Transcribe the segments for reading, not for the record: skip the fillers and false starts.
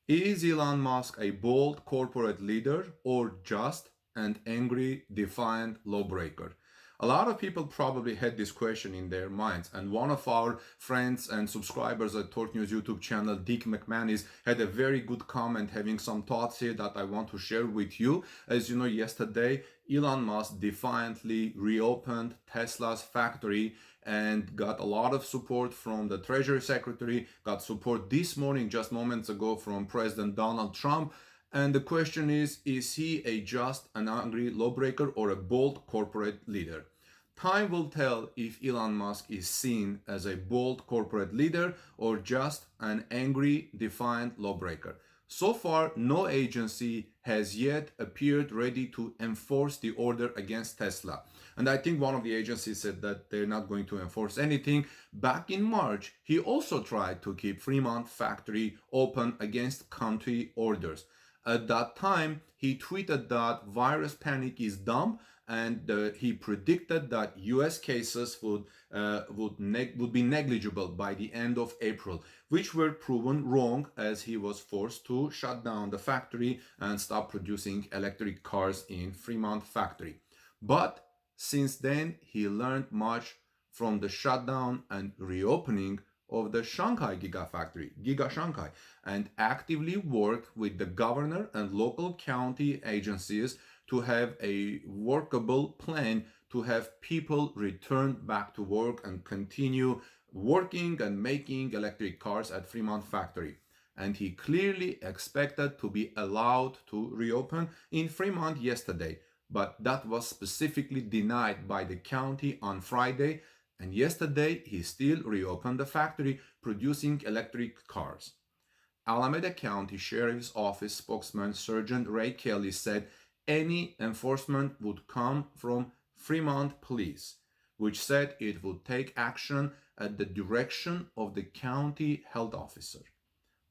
Is Elon Musk a bold corporate leader or just an angry, defiant lawbreaker? A lot of people probably had this question in their minds, and one of our friends and subscribers at Torque News YouTube channel, Dick McManus, had a very good comment having some thoughts here that I want to share with you. As you know, yesterday, Elon Musk defiantly reopened Tesla's factory and got a lot of support from the Treasury Secretary, got support this morning, just moments ago, from President Donald Trump. And the question is he a just and angry lawbreaker or a bold corporate leader? Time will tell if Elon Musk is seen as a bold corporate leader or just an angry, defiant lawbreaker. So far, no agency has yet appeared ready to enforce the order against Tesla. And I think one of the agencies said that they're not going to enforce anything. Back in March, he also tried to keep Fremont factory open against county orders. At that time, he tweeted that virus panic is dumb, and he predicted that U.S. cases would be negligible by the end of April, which were proven wrong as he was forced to shut down the factory and stop producing electric cars in Fremont factory. But since then, he learned much from the shutdown and reopening of the Shanghai Gigafactory, Giga Shanghai, and actively worked with the governor and local county agencies to have a workable plan to have people return back to work and continue working and making electric cars at Fremont factory. And he clearly expected to be allowed to reopen in Fremont yesterday, but that was specifically denied by the county on Friday, and yesterday he still reopened the factory producing electric cars. Alameda County Sheriff's Office spokesman Sergeant Ray Kelly said any enforcement would come from Fremont Police, which said it would take action at the direction of the county health officer.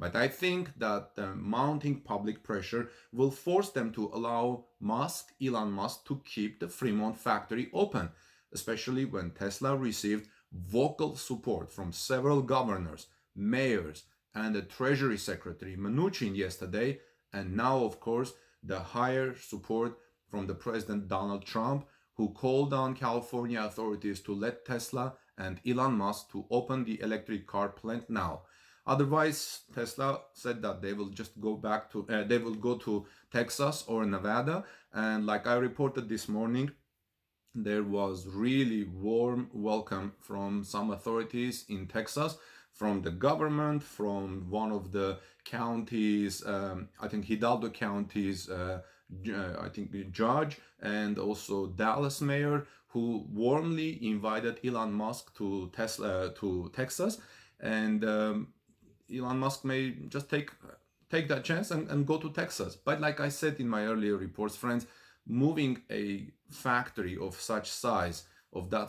But I think that the mounting public pressure will force them to allow Elon Musk, to keep the Fremont factory open, especially when Tesla received vocal support from several governors, mayors, and the Treasury Secretary Mnuchin yesterday, and now, of course, the higher support from the President Donald Trump, who called on California authorities to let Tesla and Elon Musk to open the electric car plant now. Otherwise, Tesla said that they will just go to Texas or Nevada. And like I reported this morning, there was really warm welcome from some authorities in Texas, from the government, from one of the counties, I think Hidalgo county's, I think the judge, and also Dallas mayor, who warmly invited Elon Musk to Texas, and Elon Musk may just take that chance and go to Texas. But like I said in my earlier reports, friends, moving a factory of that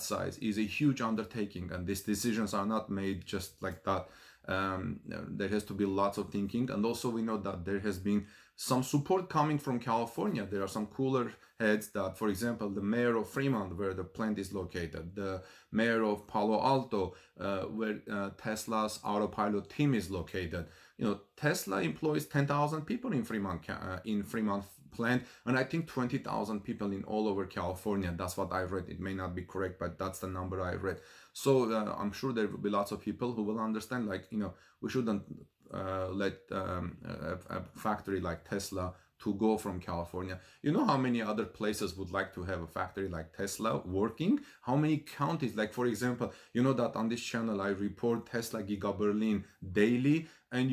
size, is a huge undertaking, and these decisions are not made just like that. There has to be lots of thinking, and also we know that there has been some support coming from California. There are some cooler heads that, for example, the mayor of Fremont, where the plant is located, the mayor of Palo Alto, where Tesla's autopilot team is located. Tesla employs 10,000 people in Fremont plant, and I think 20,000 people in all over California. That's what I read. It may not be correct, but that's the number I read. So I'm sure there will be lots of people who will understand, we shouldn't let a factory like Tesla to go from California. You know how many other places would like to have a factory like Tesla working? How many counties? Like, for example, you know that on this channel I report Tesla Giga Berlin daily, and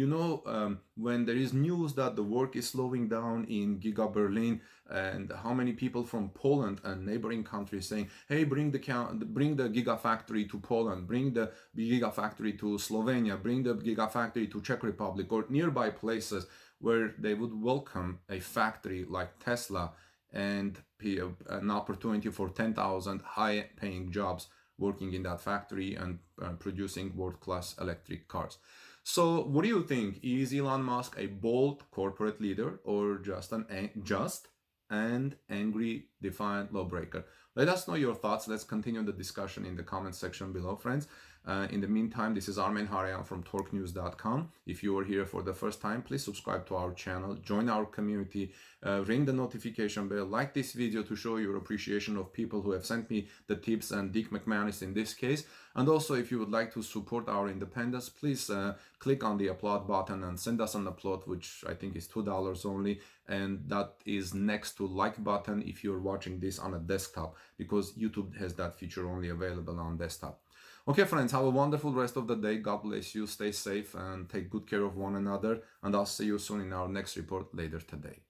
when there is news that the work is slowing down in Giga Berlin, and how many people from Poland and neighboring countries saying, hey, bring the Gigafactory to Poland, bring the Gigafactory to Slovenia, bring the Gigafactory to Czech Republic or nearby places, where they would welcome a factory like Tesla and an opportunity for 10,000 high-paying jobs working in that factory and producing world-class electric cars. So what do you think? Is Elon Musk a bold corporate leader or just and angry, defiant lawbreaker? Let us know your thoughts. Let's continue the discussion in the comment section below, friends. In the meantime, this is Armen Harayan from torquenews.com. If you are here for the first time, please subscribe to our channel, join our community, ring the notification bell, like this video to show your appreciation of people who have sent me the tips, and Dick McManus in this case. And also, if you would like to support our independence, please click on the applaud button and send us an applaud, which I think is $2 only, and that is next to like button if you're watching this on a desktop, because YouTube has that feature only available on desktop. Okay, friends, have a wonderful rest of the day. God bless you. Stay safe and take good care of one another. And I'll see you soon in our next report later today.